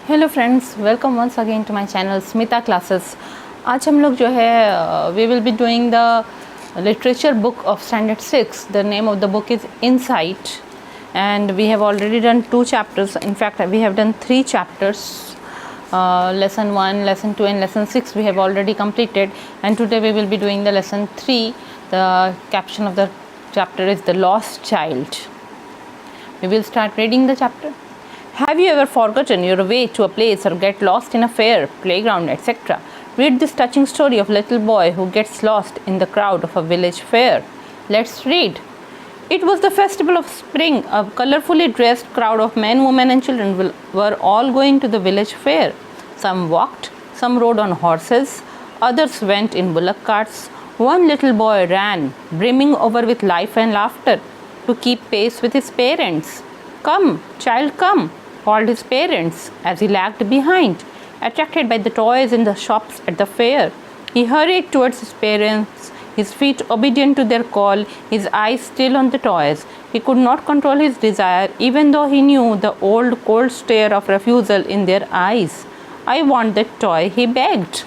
Hello friends, welcome once again to my channel Smita classes. आज हम लोग जो है we will be doing the literature book of standard 6. The name of the book is insight and we have already done 2 chapters. In fact, we have done 3 chapters. Lesson 1, lesson 2 and lesson 6 we have already completed, and today we will be doing the lesson 3. The caption of the chapter is The Lost Child. We will start reading the chapter. Have you ever forgotten your way to a place or get lost in a fair, playground, etc.? Read this touching story of a little boy who gets lost in the crowd of a village fair. Let's read. It was the festival of spring. A colorfully dressed crowd of men, women and children were all going to the village fair. Some walked, some rode on horses, others went in bullock carts. One little boy ran, brimming over with life and laughter, to keep pace with his parents. "Come, child, come," called his parents as he lagged behind, attracted by the toys in the shops at the fair. He hurried towards his parents, his feet obedient to their call, his eyes still on the toys. He could not control his desire, even though he knew the old cold stare of refusal in their eyes. "I want that toy," he begged.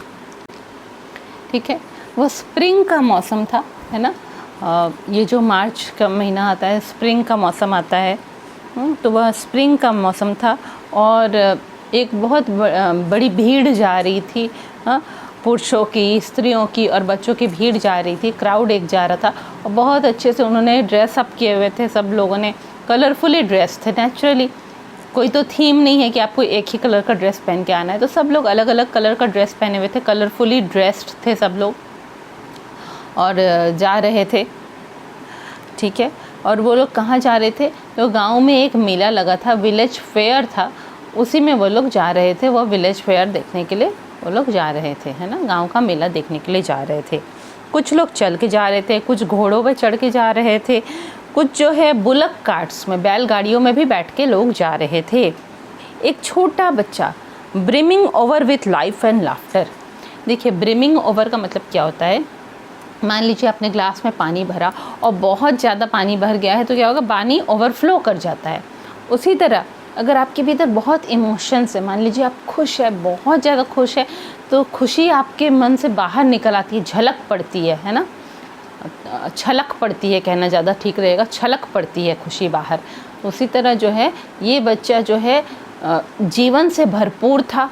ठीक है, वो spring का मौसम था, है ना। ये जो मार्च का महीना आता है, स्प्रिंग का मौसम आता है, तो वह स्प्रिंग का मौसम था और एक बहुत बड़ी भीड़ जा रही थी, पुरुषों की, स्त्रियों की और बच्चों की भीड़ जा रही थी। क्राउड एक जा रहा था और बहुत अच्छे से उन्होंने ड्रेस अप किए हुए थे। सब लोगों ने कलरफुली ड्रेस थे। नेचुरली कोई तो थीम नहीं है कि आपको एक ही कलर का ड्रेस पहन के आना है, तो सब लोग अलग अलग कलर का ड्रेस पहने हुए थे। कलरफुली ड्रेस्ड थे सब लोग और जा रहे थे, ठीक है। और वो लोग कहाँ जा रहे थे? तो गांव में एक मेला लगा था, विलेज फेयर था, उसी में वो लोग जा रहे थे। वो विलेज फेयर देखने के लिए वो लोग जा रहे थे, है ना। गांव का मेला देखने के लिए जा रहे थे। कुछ लोग चल के जा रहे थे, कुछ घोड़ों पे चढ़ के जा रहे थे, कुछ जो है बुलक कार्ट्स में, बैलगाड़ियों में भी बैठ के लोग जा रहे थे। एक छोटा बच्चा brimming over with life and laughter. देखिए, ब्रिमिंग ओवर का मतलब क्या होता है? मान लीजिए आपने ग्लास में पानी भरा और बहुत ज़्यादा पानी भर गया है, तो क्या होगा? पानी ओवरफ्लो कर जाता है। उसी तरह अगर आपके भीतर बहुत इमोशंस है, मान लीजिए आप खुश है, बहुत ज़्यादा खुश है, तो खुशी आपके मन से बाहर निकल आती है, झलक पड़ती है ना। छलक पड़ती है कहना ज़्यादा ठीक रहेगा, छलक पड़ती है खुशी बाहर। उसी तरह जो है ये बच्चा जो है जीवन से भरपूर था,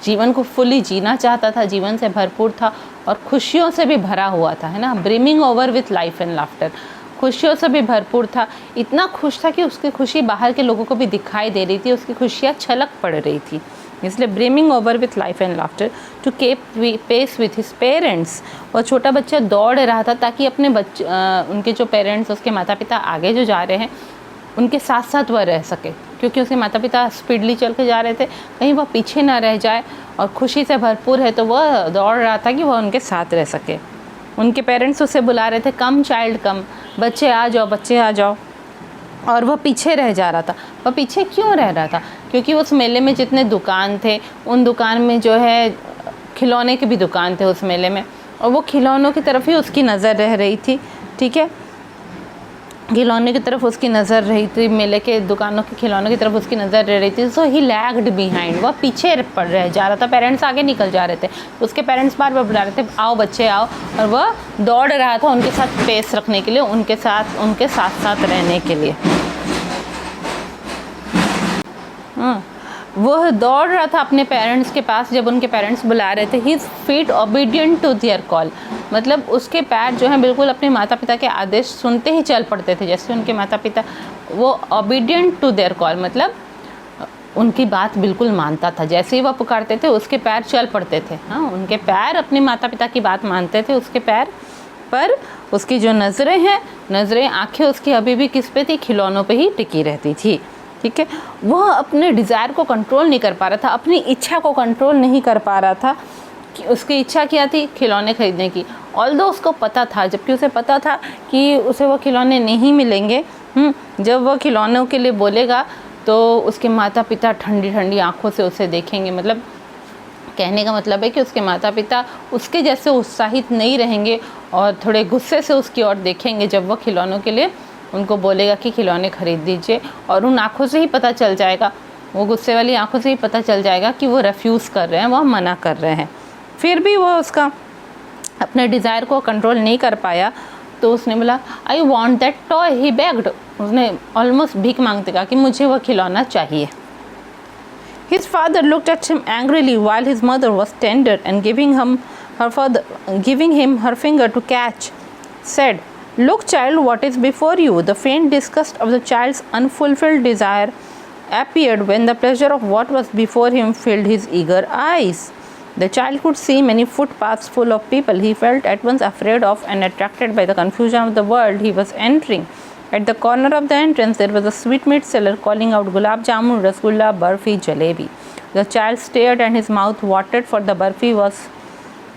जीवन को फुली जीना चाहता था, जीवन से भरपूर था और खुशियों से भी भरा हुआ था, है ना। Brimming over with life and laughter, खुशियों से भी भरपूर था। इतना खुश था कि उसकी खुशी बाहर के लोगों को भी दिखाई दे रही थी, उसकी खुशियाँ छलक पड़ रही थी। इसलिए brimming over with life and laughter to keep pace with his parents. और छोटा बच्चा दौड़ रहा था ताकि अपने उनके जो पेरेंट्स, उसके माता पिता आगे जो जा रहे हैं, उनके साथ साथ वह रह सके, क्योंकि उसके माता पिता स्पीडली चल के जा रहे थे, कहीं वह पीछे ना रह जाए। और खुशी से भरपूर है तो वह दौड़ रहा था कि वह उनके साथ रह सके। उनके पेरेंट्स उसे बुला रहे थे, "कम चाइल्ड कम", बच्चे आ जाओ, बच्चे आ जाओ। और वह पीछे रह जा रहा था। वह पीछे क्यों रह रहा था? क्योंकि उस मेले में जितने दुकान थे, उन दुकान में जो है खिलौने के भी दुकान थे उस मेले में, और वो खिलौनों की तरफ ही उसकी नज़र रह रही थी, ठीक है। खिलौने की तरफ उसकी नज़र रही थी, मेले के दुकानों के खिलौनों की तरफ उसकी नज़र रह रही थी। सो ही लैग्ड बिहाइंड, वह पीछे पड़ रह जा रहा था। पेरेंट्स आगे निकल जा रहे थे, उसके पेरेंट्स बार बार बुला रहे थे, "आओ बच्चे आओ", और वह दौड़ रहा था उनके साथ पेस रखने के लिए, उनके साथ साथ रहने के लिए। वह दौड़ रहा था अपने पेरेंट्स के पास जब उनके पेरेंट्स बुला रहे थे। His feet obedient to their call, मतलब उसके पैर जो हैं बिल्कुल अपने माता पिता के आदेश सुनते ही चल पड़ते थे। जैसे उनके माता पिता, वो ओबीडियंट टू देयर कॉल मतलब उनकी बात बिल्कुल मानता था। जैसे ही वह पुकारते थे उसके पैर चल पड़ते थे। उनके पैर अपने माता पिता की बात मानते थे, उसके पैर। पर उसकी जो नज़रें, आँखें उसकी अभी भी किस पे थी? खिलौनों पे ही टिकी रहती थी, ठीक है। वह अपने डिज़ायर को कंट्रोल नहीं कर पा रहा था, अपनी इच्छा को कंट्रोल नहीं कर पा रहा था। कि उसकी इच्छा क्या थी? खिलौने खरीदने की। ऑल्दो उसको पता था, जबकि उसे पता था कि उसे वो खिलौने नहीं मिलेंगे। जब वह खिलौनों के लिए बोलेगा तो उसके माता पिता ठंडी ठंडी आँखों से उसे देखेंगे। मतलब कहने का मतलब है कि उसके माता पिता उसके जैसे उत्साहित नहीं रहेंगे और थोड़े गुस्से से उसकी ओर देखेंगे जब वह खिलौनों के लिए उनको बोलेगा कि खिलौने खरीद दीजिए। और उन आँखों से ही पता चल जाएगा वो गुस्से वाली आंखों से ही पता चल जाएगा कि वो रेफ्यूज़ कर रहे हैं, वो मना कर रहे हैं। फिर भी वो उसका अपने डिज़ायर को कंट्रोल नहीं कर पाया, तो उसने बोला I want that toy, he bagged. उसने ऑलमोस्ट भीख मांगते कहा कि मुझे वह खिलौना चाहिए। His father looked at him angrily while his mother was tender and giving him her finger to catch, said, "Look, child, what is before you." The faint disgust of the child's unfulfilled desire appeared when the pleasure of what was before him filled his eager eyes. The child could see many footpaths full of people. He felt at once afraid of and attracted by the confusion of the world he was entering. At the corner of the entrance there was a sweetmeat seller calling out gulab jamun, rasgulla, barfi, jalebi. The child stared and his mouth watered, for the barfi was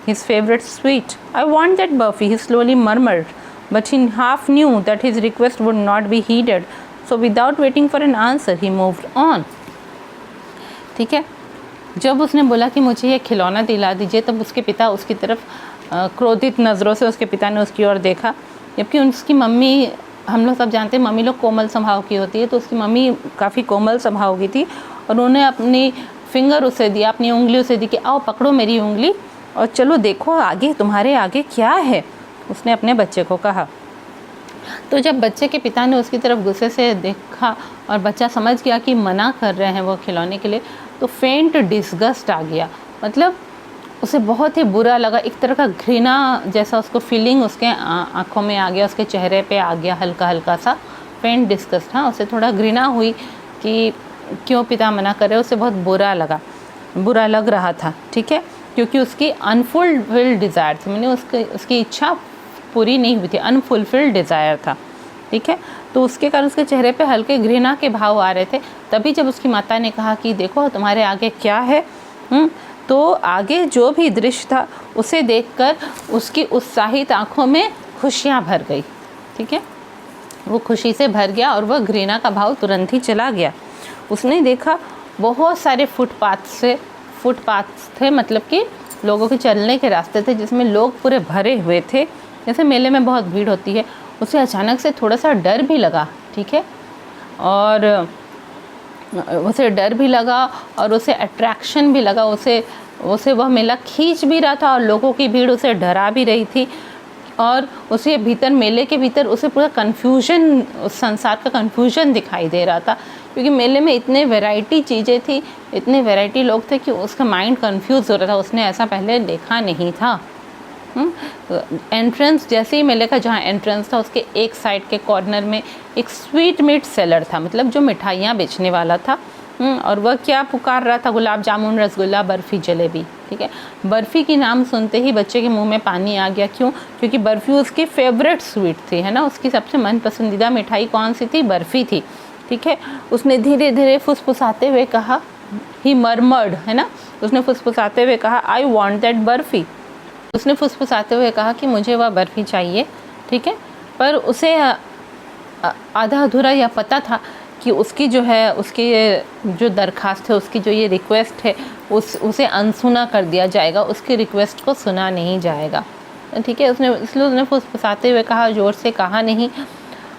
his favorite sweet. I want that barfi, he slowly murmured, but he half knew that his request would not be heeded. So without waiting for an answer he moved on. ठीक है, जब उसने बोला कि मुझे ये खिलौना दिला दीजिए, तब उसके पिता उसकी तरफ क्रोधित नज़रों से उसके पिता ने उसकी ओर देखा, जबकि उसकी मम्मी, हम लोग सब जानते हैं मम्मी लोग कोमल स्वभाव की होती है, तो उसकी मम्मी काफ़ी कोमल स्वभाव की थी और उन्होंने अपनी फिंगर उसे दिया, अपनी उंगली उसे दी कि आओ पकड़ो मेरी उंगली और चलो देखो आगे, तुम्हारे आगे क्या है, उसने अपने बच्चे को कहा। तो जब बच्चे के पिता ने उसकी तरफ गुस्से से देखा और बच्चा समझ गया कि मना कर रहे हैं वो खिलौने के लिए, तो फेंट डिसगस्ट आ गया, मतलब उसे बहुत ही बुरा लगा, एक तरह का घृणा जैसा उसको फीलिंग उसके आँखों में आ गया, उसके चेहरे पे आ गया हल्का हल्का सा फेंट डिस्गस्ट। हाँ, उसे थोड़ा घृणा हुई कि क्यों पिता मना कर रहे, उसे बहुत बुरा लग रहा था, ठीक है, क्योंकि उसकी अनफुलफिल्ड डिज़ायर थी, मैंने उसकी इच्छा पूरी नहीं हुई थी, अनफुलफिल्ड डिज़ायर था, ठीक है। तो उसके कारण उसके चेहरे पे हल्के घृणा के भाव आ रहे थे। तभी जब उसकी माता ने कहा कि देखो तुम्हारे आगे क्या है, तो आगे जो भी दृश्य था उसे देखकर उसकी उत्साहित आंखों में खुशियाँ भर गई, ठीक है, वो खुशी से भर गया और वह घृणा का भाव तुरंत ही चला गया। उसने देखा बहुत सारे फुटपाथ्स थे, मतलब कि लोगों के चलने के रास्ते थे जिसमें लोग पूरे भरे हुए थे, जैसे मेले में बहुत भीड़ होती है। उसे अचानक से थोड़ा सा डर भी लगा, ठीक है, और उसे डर भी लगा और उसे अट्रैक्शन भी लगा, उसे वह मेला खींच भी रहा था और लोगों की भीड़ उसे डरा भी रही थी, और उसे भीतर मेले के भीतर उसे पूरा कन्फ्यूजन, उस संसार का कन्फ्यूजन दिखाई दे रहा था, क्योंकि मेले में इतने वैरायटी चीज़ें थी, इतने वैरायटी लोग थे कि उसका माइंड कन्फ्यूज़ हो रहा था, उसने ऐसा पहले देखा नहीं था। एंट्रेंस, जैसे ही मेले का जहाँ एंट्रेंस था उसके एक साइड के कॉर्नर में एक स्वीट मीट सेलर था, मतलब जो मिठाइयाँ बेचने वाला था, और वह क्या पुकार रहा था, गुलाब जामुन, रसगुल्ला, बर्फ़ी, जलेबी, ठीक है। बर्फ़ी की नाम सुनते ही बच्चे के मुंह में पानी आ गया, क्यों? क्योंकि बर्फ़ी उसकी फेवरेट स्वीट थी, है ना, उसकी सबसे मन पसंदीदा मिठाई कौन सी थी? बर्फ़ी थी, ठीक है। उसने धीरे धीरे फुसफुसाते हुए कहा, ही मरमर्ड, है ना, उसने फुसफुसाते हुए कहा, आई वॉन्ट दैट बर्फ़ी। उसने फुसफुसाते हुए कहा कि मुझे वह बर्फ़ी चाहिए, ठीक है, पर उसे आधा अधूरा यह पता था कि उसकी जो है, उसकी जो दरख्वास्त है, उसकी जो ये रिक्वेस्ट है, उसे अनसुना कर दिया जाएगा, उसकी रिक्वेस्ट को सुना नहीं जाएगा, ठीक है। इसलिए उसने फुसफुसाते हुए कहा, ज़ोर से कहा नहीं,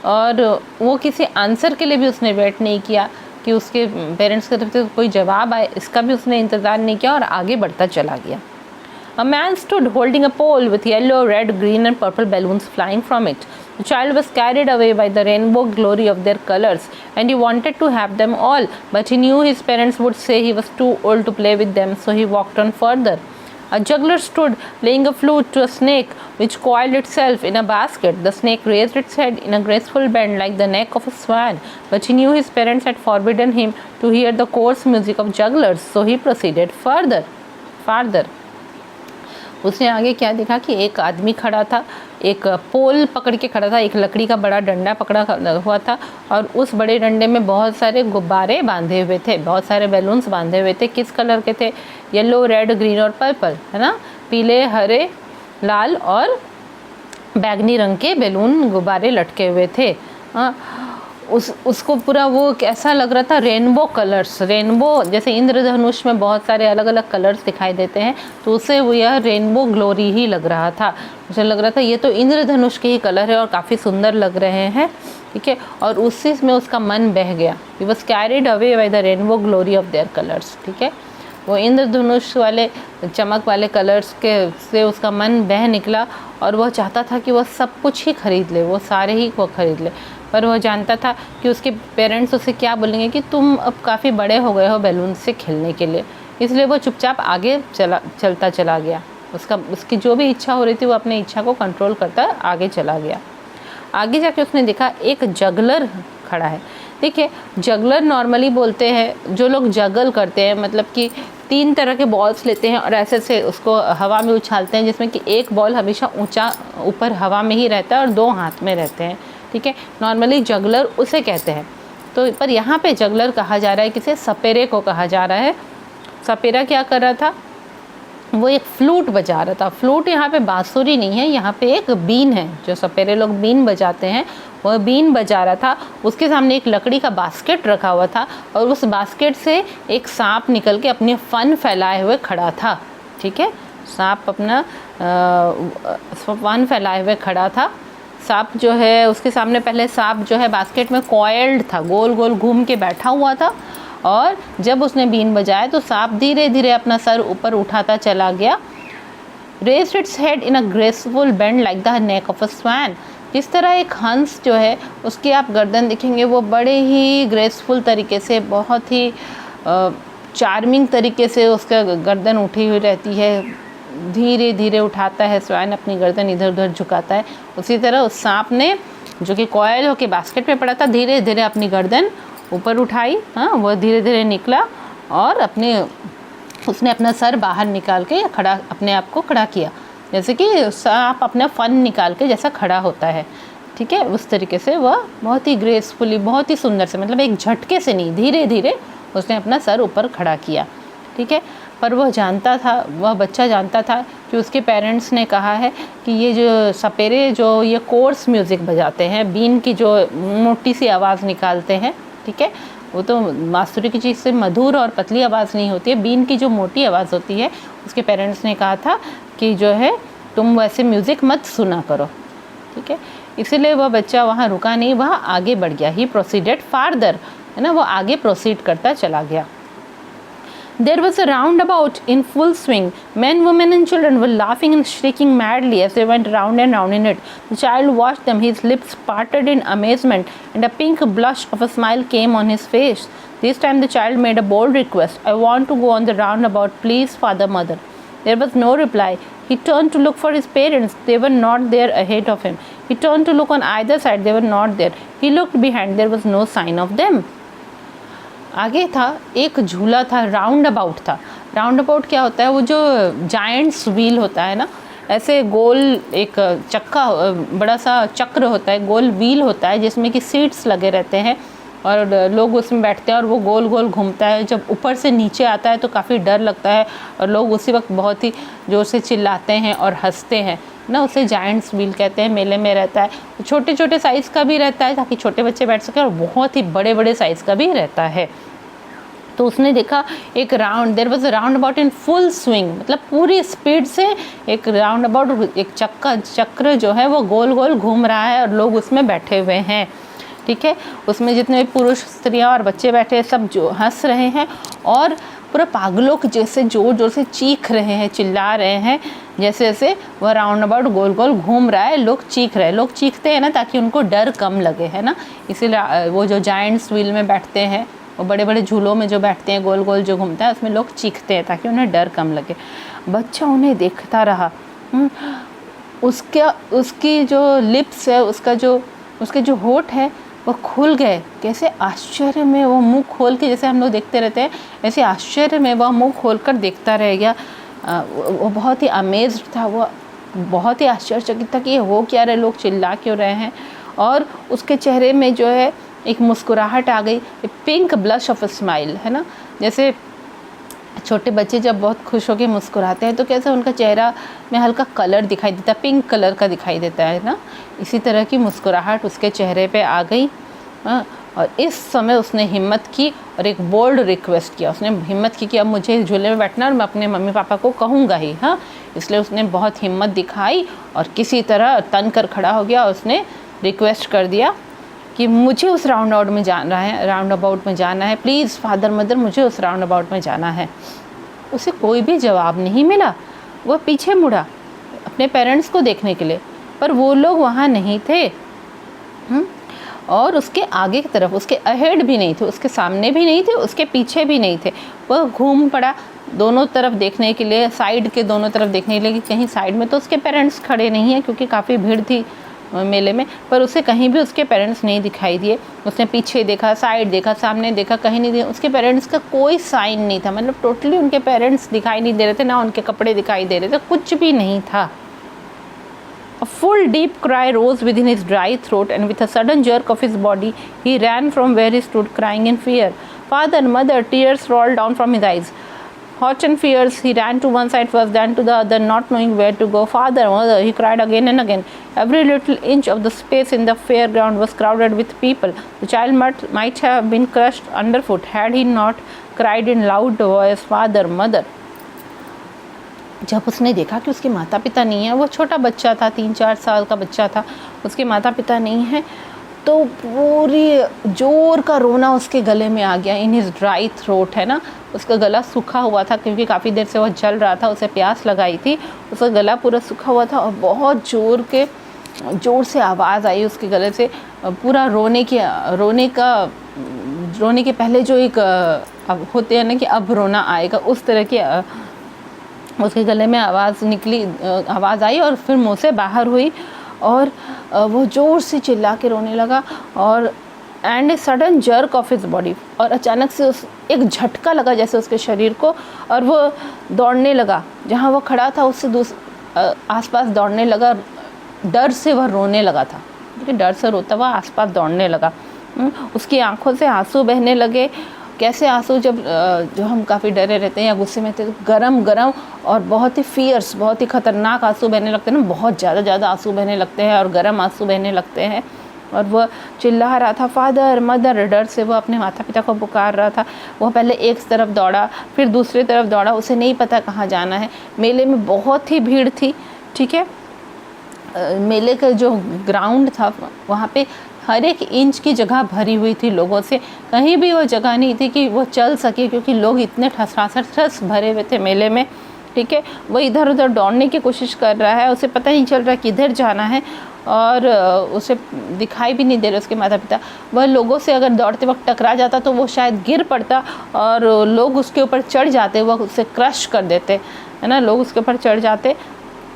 और वो किसी आंसर के लिए भी उसने वेट नहीं किया कि उसके पेरेंट्स की तरफ से कोई जवाब आए, इसका भी उसने इंतज़ार नहीं किया और आगे बढ़ता चला गया। A man stood holding a pole with yellow, red, green and purple balloons flying from it. The child was carried away by the rainbow glory of their colors, and he wanted to have them all, but he knew his parents would say he was too old to play with them, so he walked on further. A juggler stood playing a flute to a snake which coiled itself in a basket. The snake raised its head in a graceful bend like the neck of a swan, but he knew his parents had forbidden him to hear the coarse music of jugglers, so he proceeded farther. उसने आगे क्या देखा कि एक आदमी खड़ा था, एक पोल पकड़ के खड़ा था, एक लकड़ी का बड़ा डंडा पकड़ा हुआ था, और उस बड़े डंडे में बहुत सारे गुब्बारे बांधे हुए थे, बहुत सारे बैलून्स बांधे हुए थे। किस कलर के थे? येलो, रेड, ग्रीन और पर्पल, है ना, पीले, हरे, लाल और बैगनी रंग के बैलून गुब्बारे लटके हुए थे। उसको पूरा वो कैसा लग रहा था? रेनबो कलर्स, रेनबो जैसे इंद्रधनुष में बहुत सारे अलग अलग कलर्स दिखाई देते हैं, तो उसे वो यह रेनबो ग्लोरी ही लग रहा था। उसे लग रहा था ये तो इंद्रधनुष के ही कलर है और काफ़ी सुंदर लग रहे हैं, ठीक है, और उसी में उसका मन बह गया। He was carried away by the rainbow glory of their colours, ठीक है, वो इंद्रधनुष वाले चमक वाले कलर्स के से उसका मन बह निकला और वह चाहता था कि वह सब कुछ ही खरीद ले, वो सारे ही वो खरीद ले, पर वह जानता था कि उसके पेरेंट्स उसे क्या बोलेंगे कि तुम अब काफ़ी बड़े हो गए हो बैलून से खेलने के लिए, इसलिए वो चुपचाप आगे चलता चला गया। उसकी जो भी इच्छा हो रही थी वो अपनी इच्छा को कंट्रोल करता आगे चला गया। आगे जाके उसने देखा एक जगलर खड़ा है। देखिए, जगलर नॉर्मली बोलते हैं जो लोग जगल करते हैं, मतलब कि 3 तरह के बॉल्स लेते हैं और ऐसे से उसको हवा में उछालते हैं, जिसमें कि एक बॉल हमेशा ऊंचा ऊपर हवा में ही रहता है और 2 हाथ में रहते हैं, ठीक है, नॉर्मली जगलर उसे कहते हैं। तो पर यहाँ पे जगलर कहा जा रहा है किसे, सपेरे को कहा जा रहा है। सपेरा क्या कर रहा था, वो एक फ्लूट बजा रहा था। फ्लूट यहाँ पे बांसुरी नहीं है, यहाँ पे एक बीन है, जो सपेरे लोग बीन बजाते हैं, वह बीन बजा रहा था। उसके सामने एक लकड़ी का बास्केट रखा हुआ था और उस बास्केट से एक सांप निकल के अपने फन फैलाए हुए खड़ा था, ठीक है, सांप अपना फन फैलाए हुए खड़ा था। सांप जो है उसके सामने पहले सांप जो है बास्केट में कॉइल्ड था, गोल गोल घूम के बैठा हुआ था, और जब उसने बीन बजाया तो सांप धीरे धीरे अपना सर ऊपर उठाता चला गया। Raised its head in a graceful bend like the neck of a swan. जिस तरह एक हंस जो है उसकी आप गर्दन देखेंगे वो बड़े ही ग्रेसफुल तरीके से, बहुत ही चार्मिंग तरीके से उसका गर्दन उठी हुई रहती है, धीरे धीरे उठाता है स्वैन, अपनी गर्दन इधर उधर झुकाता है। उसी तरह उस सांप ने जो कि कॉयल होकर बास्केट में पड़ा था, धीरे धीरे अपनी गर्दन ऊपर उठाई, हाँ, वह धीरे धीरे निकला और उसने अपना सर बाहर निकाल के खड़ा, अपने आप को खड़ा किया, जैसे कि सांप अपना फन निकाल के जैसा खड़ा होता है, ठीक है, उस तरीके से वह बहुत ही ग्रेसफुली, बहुत ही सुंदर से, मतलब एक झटके से नहीं, धीरे धीरे उसने अपना सर ऊपर खड़ा किया, ठीक है। पर वह जानता था, वह बच्चा जानता था कि उसके पेरेंट्स ने कहा है कि ये जो सपेरे जो ये कोर्स म्यूज़िक बजाते हैं, बीन की जो मोटी सी आवाज़ निकालते हैं, ठीक है, वो तो बांसुरी की चीज़ से मधुर और पतली आवाज़ नहीं होती है, बीन की जो मोटी आवाज़ होती है, उसके पेरेंट्स ने कहा था कि जो है तुम वैसे म्यूज़िक मत सुना करो, ठीक है। इसीलिए वह बच्चा वहाँ रुका नहीं, वह आगे बढ़ गया। ही प्रोसीडेड फार्दर, है ना, वो आगे प्रोसीड करता चला गया। There was a roundabout in full swing. Men, women and children were laughing and shrieking madly as they went round and round in it. The child watched them, his lips parted in amazement, and a pink blush of a smile came on his face. This time the child made a bold request. I want to go on the roundabout, please, father, mother. There was no reply. He turned to look for his parents. They were not there ahead of him. He turned to look on either side. They were not there. He looked behind. There was no sign of them. आगे था एक झूला था, round about था। Round about क्या होता है, वो जो जायंट्स व्हील होता है ना, ऐसे गोल एक चक्का, बड़ा सा चक्र होता है, गोल व्हील होता है जिसमें कि सीट्स लगे रहते हैं और लोग उसमें बैठते हैं और वो गोल गोल घूमता है। जब ऊपर से नीचे आता है तो काफ़ी डर लगता है और लोग उसी वक्त बहुत ही ज़ोर से चिल्लाते हैं और हंसते हैं ना, उसे जायंट्स व्हील कहते हैं। मेले में रहता है, छोटे छोटे साइज़ का भी रहता है ताकि छोटे बच्चे बैठ सकें, और बहुत ही बड़े बड़े साइज़ का भी रहता है। तो उसने देखा एक round, there was a round about in full swing, मतलब पूरी स्पीड से एक राउंड अबाउट, एक चक्र जो है वो गोल गोल घूम रहा है और लोग उसमें बैठे हुए हैं, ठीक है। उसमें जितने भी पुरुष, स्त्रियां और बच्चे बैठे हैं सब जो हंस रहे हैं और पूरा पागलों के जैसे जोर जोर से चीख रहे हैं, चिल्ला रहे हैं, जैसे जैसे वह राउंड अबाउट गोल गोल घूम रहा है। लोग चीख रहे हैं, लोग चीखते हैं ना ताकि उनको डर कम लगे, है ना, इसीलिए वो जो जायंट्स व्हील में बैठते हैं, वो बड़े बड़े झूलों में जो बैठते हैं, गोल गोल जो घूमता है, उसमें लोग चीखते हैं ताकि उन्हें डर कम लगे। बच्चा उन्हें देखता रहा। उसकी जो लिप्स है, उसके जो होठ है वो खुल गए। कैसे आश्चर्य में वो मुंह खोल के, जैसे हम लोग देखते रहते हैं ऐसे आश्चर्य में वह मुंह खोलकर देखता रह गया। वो बहुत ही अमेज्ड था, वो बहुत ही आश्चर्यचकित था कि ये हो क्या रहे, लोग चिल्ला क्यों रहे हैं। और उसके चेहरे में जो है एक मुस्कुराहट आ गई, pink blush of a smile, है ना, जैसे छोटे बच्चे जब बहुत खुश होकर मुस्कुराते हैं तो कैसे उनका चेहरा में हल्का कलर दिखाई देता है, पिंक कलर का दिखाई देता है ना, इसी तरह की मुस्कुराहट उसके चेहरे पे आ गई। और इस समय उसने हिम्मत की और एक बोल्ड रिक्वेस्ट किया। उसने हिम्मत की कि अब मुझे इस झूले में बैठना और मैं अपने मम्मी पापा को कहूँगा ही, हाँ, इसलिए उसने बहुत हिम्मत दिखाई और किसी तरह तन कर खड़ा हो गया। उसने रिक्वेस्ट कर दिया, कि मुझे उस राउंड अबाउट में जाना है, प्लीज़ फादर मदर मुझे उस राउंड अबाउट में जाना है। उसे कोई भी जवाब नहीं मिला। वह पीछे मुड़ा अपने पेरेंट्स को देखने के लिए, पर वो लोग वहाँ नहीं थे। और उसके आगे की तरफ, उसके अहेड भी नहीं थे, उसके सामने भी नहीं थे, उसके पीछे भी नहीं थे। वह घूम पड़ा दोनों तरफ देखने के लिए, साइड के दोनों तरफ देखने के लिए कि कहीं साइड में तो उसके पेरेंट्स खड़े नहीं हैं, क्योंकि काफ़ी भीड़ थी मेले में। पर उसे कहीं भी उसके पेरेंट्स नहीं दिखाई दिए। उसने पीछे देखा, साइड देखा, सामने देखा, कहीं नहीं दिया। उसके पेरेंट्स का कोई साइन नहीं था, मतलब टोटली उनके पेरेंट्स दिखाई नहीं दे रहे थे, ना उनके कपड़े दिखाई दे रहे थे, कुछ भी नहीं था। A full deep cry rose within his dry throat, and with a sudden jerk of his body, he ran from where he stood, crying in fear. Father, mother, tears rolled down from his eyes. Hot and fierce, he ran to one side first, then to the other, not knowing where to go. Father, mother, he cried again and again. Every little inch of the space in the fairground was crowded with people. The child might have been crushed underfoot had he not cried in loud voice, Father, mother. जब उसने देखा कि उसके माता पिता नहीं है, वो छोटा बच्चा था, 3-4 साल का बच्चा था, उसके माता पिता नहीं हैं, तो पूरी जोर का रोना उसके गले में आ गया। इन हिज ड्राई थ्रोट, है ना, उसका गला सूखा हुआ था क्योंकि काफ़ी देर से वह जल रहा था, उसे प्यास लगाई थी, उसका गला पूरा सूखा हुआ था और बहुत जोर से आवाज़ आई उसके गले से। पूरा रोने के पहले जो एक अब होते हैं ना कि अब रोना आएगा, उस तरह की उसके गले में आवाज़ आई और फिर मुंह से बाहर हुई और वो ज़ोर से चिल्ला के रोने लगा। और and a sudden jerk of his body, और अचानक से एक झटका लगा जैसे उसके शरीर को, और वो दौड़ने लगा। जहाँ वो खड़ा था उससे आसपास दौड़ने लगा। डर से वह रोने लगा था, क्योंकि डर से रोता हुआ आसपास दौड़ने लगा। उसकी आंखों से आंसू बहने लगे। कैसे आंसू, जो हम काफ़ी डरे रहते हैं या गुस्से में थे, तो गरम और बहुत ही फियर्स, बहुत ही ख़तरनाक आंसू बहने लगते हैं ना, बहुत ज़्यादा आंसू बहने लगते हैं और गर्म आंसू बहने लगते हैं। और वह चिल्ला रहा था, फादर मदर, डर से वह अपने माता पिता को पुकार रहा था। वह पहले एक तरफ दौड़ा, फिर दूसरी तरफ दौड़ा, उसे नहीं पता कहाँ जाना है। मेले में बहुत ही भीड़ थी, ठीक है। मेले का जो ग्राउंड था वहाँ पे हर एक इंच की जगह भरी हुई थी लोगों से, कहीं भी वो जगह नहीं थी कि वो चल सके, क्योंकि लोग इतने ठस भरे हुए थे मेले में, ठीक है। वो इधर उधर दौड़ने की कोशिश कर रहा है, उसे पता नहीं चल रहा किधर जाना है, और उसे दिखाई भी नहीं दे रहे उसके माता पिता। वह लोगों से अगर दौड़ते वक्त टकरा जाता तो वो शायद गिर पड़ता और लोग उसके ऊपर चढ़ जाते, वह उसे क्रश कर देते, है ना, लोग उसके ऊपर चढ़ जाते।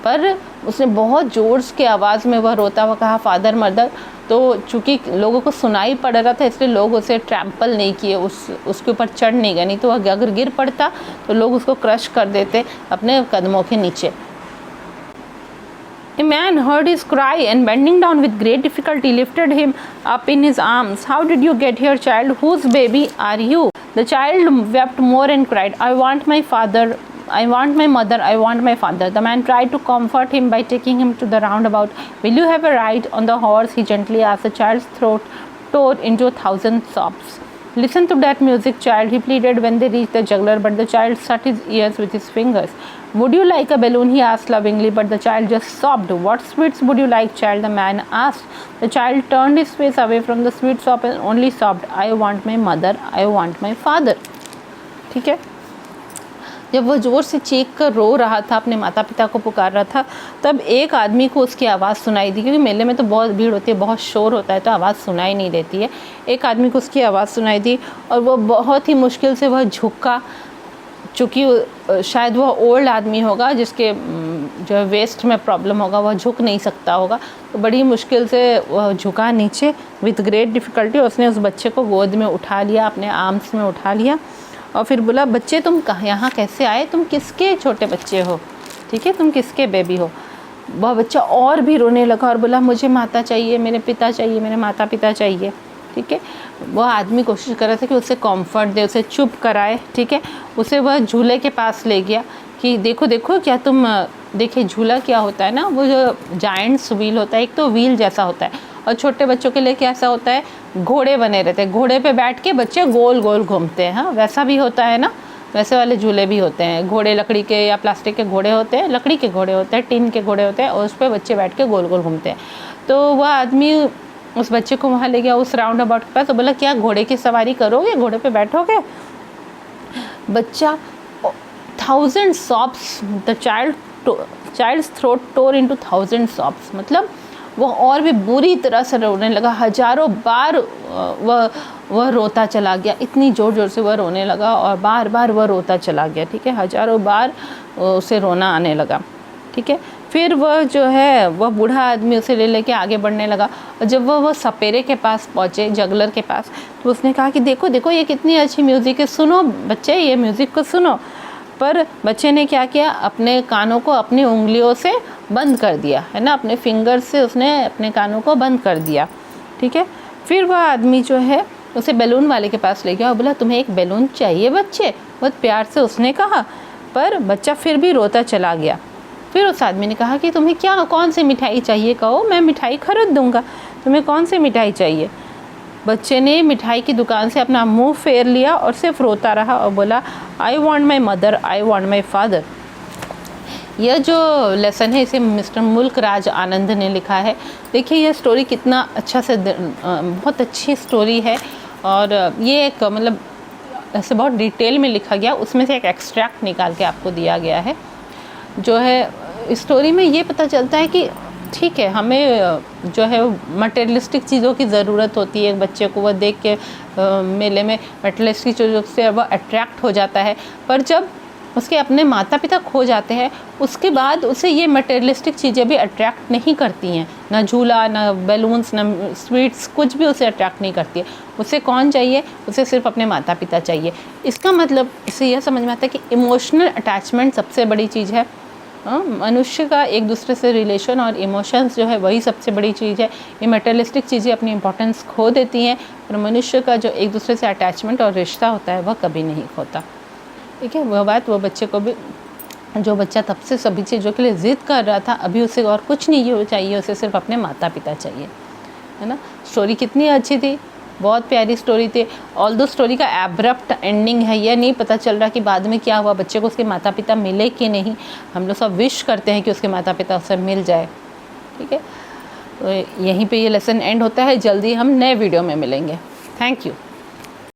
पर उसने बहुत ज़ोर की आवाज़ में वह रोता हुआ कहा, फादर मदर। तो चूँकि लोगों को सुनाई पड़ रहा था, इसलिए लोग उसे ट्रैम्पल नहीं किए, उसके ऊपर चढ़ नहीं गए, नहीं तो वह अगर गिर पड़ता तो लोग उसको क्रश कर देते अपने कदमों के नीचे। A man heard his cry and bending down with great difficulty lifted him up in his arms. How did you get here, child? Whose baby are you? The child wept more and cried, I want my father, I want my mother, I want my father. The man tried to comfort him by taking him to the roundabout. Will you have a ride on the horse? He gently asked. The child's throat tore into 1,000 sobs. Listen to that music, child, he pleaded when they reached the juggler, but the child shut his ears with his fingers. Would you like a balloon? He asked lovingly, but the child just sobbed. What sweets would you like, child? The man asked. The child turned his face away from the sweet sob and only sobbed, I want my mother, I want my father. ठीक है। जब वो ज़ोर से चीख कर रो रहा था, अपने माता पिता को पुकार रहा था, तब एक आदमी को उसकी आवाज़ सुनाई दी, क्योंकि मेले में तो बहुत भीड़ होती है, बहुत शोर होता है, तो आवाज़ सुनाई नहीं देती है। एक आदमी को उसकी आवाज़ सुनाई दी और वो बहुत ही मुश्किल से वह झुका, चूँकि शायद वह ओल्ड आदमी होगा जिसके जो वेस्ट में प्रॉब्लम होगा, वह झुक नहीं सकता होगा, तो बड़ी मुश्किल से वह झुका नीचे। विथ ग्रेट डिफ़िकल्टी उसने उस बच्चे को गोद में उठा लिया, अपने आर्म्स में उठा लिया और फिर बोला, बच्चे तुम यहाँ कैसे आए, तुम किसके छोटे बच्चे हो, ठीक है, तुम किसके बेबी हो। वह बच्चा और भी रोने लगा और बोला, मुझे माता चाहिए, मेरे पिता चाहिए, मेरे माता पिता चाहिए, ठीक है। वह आदमी कोशिश कर रहा था कि उसे कंफर्ट दे, उसे चुप कराए, ठीक है। उसे वह झूले के पास ले गया कि देखो देखो क्या तुम देखिए, झूला क्या होता है ना, वो जो जायंट्स व्हील होता है, एक तो व्हील जैसा होता है, और छोटे बच्चों के लिए कैसा होता है, घोड़े बने रहते हैं, घोड़े पे बैठ के बच्चे गोल गोल घूमते हैं, हाँ वैसा भी होता है ना, वैसे वाले झूले भी होते हैं। घोड़े लकड़ी के या प्लास्टिक के घोड़े होते हैं, लकड़ी के घोड़े होते हैं, टिन के घोड़े होते हैं, और उस पर बच्चे बैठ के गोल गोल घूमते हैं। तो वह आदमी उस बच्चे को वहाँ ले गया उस राउंड अबाउट के पास, तो बोला क्या घोड़े की सवारी करोगे, घोड़े पे बैठोगे? बच्चा 1000 sobs, the child's throat tore into 1000 sobs, मतलब वो और भी बुरी तरह से रोने लगा। हजारों बार वह रोता चला गया, इतनी ज़ोर ज़ोर से वह रोने लगा और बार बार वह रोता चला गया, ठीक है, हजारों बार उसे रोना आने लगा, ठीक है। फिर वह जो है वह बूढ़ा आदमी उसे ले लेके आगे बढ़ने लगा, और जब वह सपेरे के पास पहुँचे, जगलर के पास, तो उसने कहा कि देखो देखो ये कितनी अच्छी म्यूज़िक है, सुनो बच्चे ये म्यूज़िक को सुनो। पर बच्चे ने क्या किया, अपने कानों को अपनी उंगलियों से बंद कर दिया, है ना, अपने फिंगर से उसने अपने कानों को बंद कर दिया, ठीक है। फिर वह आदमी जो है उसे बैलून वाले के पास ले गया और बोला तुम्हें एक बैलून चाहिए बच्चे, बहुत प्यार से उसने कहा, पर बच्चा फिर भी रोता चला गया। फिर उस आदमी ने कहा कि तुम्हें क्या, कौन सी मिठाई चाहिए, कहो मैं मिठाई खरीद दूँगा, तुम्हें कौन सी मिठाई चाहिए। बच्चे ने मिठाई की दुकान से अपना मुंह फेर लिया और सिर्फ रोता रहा और बोला I want my mother, I want my father. यह जो लेसन है इसे मिस्टर मुल्क राज आनंद ने लिखा है। देखिए यह स्टोरी कितना अच्छा से, बहुत अच्छी स्टोरी है, और ये एक मतलब ऐसे बहुत डिटेल में लिखा गया, उसमें से एक एक्सट्रैक्ट निकाल के आपको दिया गया है। जो है स्टोरी में ये पता चलता है कि ठीक है, हमें जो है मटेरियलिस्टिक चीज़ों की ज़रूरत होती है। एक बच्चे को वह देख के मेले में मटेरियलिस्टिक चीज़ों से वह अट्रैक्ट हो जाता है, पर जब उसके अपने माता पिता खो जाते हैं उसके बाद उसे ये मटेरियलिस्टिक चीज़ें भी अट्रैक्ट नहीं करती हैं, ना झूला, ना बैलून्स, ना स्वीट्स, कुछ भी उसे अट्रैक्ट नहीं करती है। उसे कौन चाहिए, उसे सिर्फ अपने माता पिता चाहिए। इसका मतलब इससे यह समझ में आता है कि इमोशनल अटैचमेंट सबसे बड़ी चीज़ है। मनुष्य का एक दूसरे से रिलेशन और इमोशंस जो है वही सबसे बड़ी चीज़ है। ये मटेरियलिस्टिक चीज़ें अपनी इंपॉर्टेंस खो देती हैं, पर मनुष्य का जो एक दूसरे से अटैचमेंट और रिश्ता होता है वह कभी नहीं खोता, ठीक है। वह बात वो बच्चे को भी, जो बच्चा तब से सभी चीज़ों के लिए ज़िद कर रहा था, अभी उसे और कुछ नहीं चाहिए, उसे सिर्फ अपने माता पिता चाहिए, है ना। स्टोरी कितनी अच्छी थी, बहुत प्यारी स्टोरी थी। ऑल्दो स्टोरी का एब्रप्ट एंडिंग है, यह नहीं पता चल रहा कि बाद में क्या हुआ, बच्चे को उसके माता पिता मिले कि नहीं। हम लोग सब विश करते हैं कि उसके माता पिता उसे मिल जाए, ठीक है। तो यहीं पे ये लेसन एंड होता है। जल्दी हम नए वीडियो में मिलेंगे। Thank you.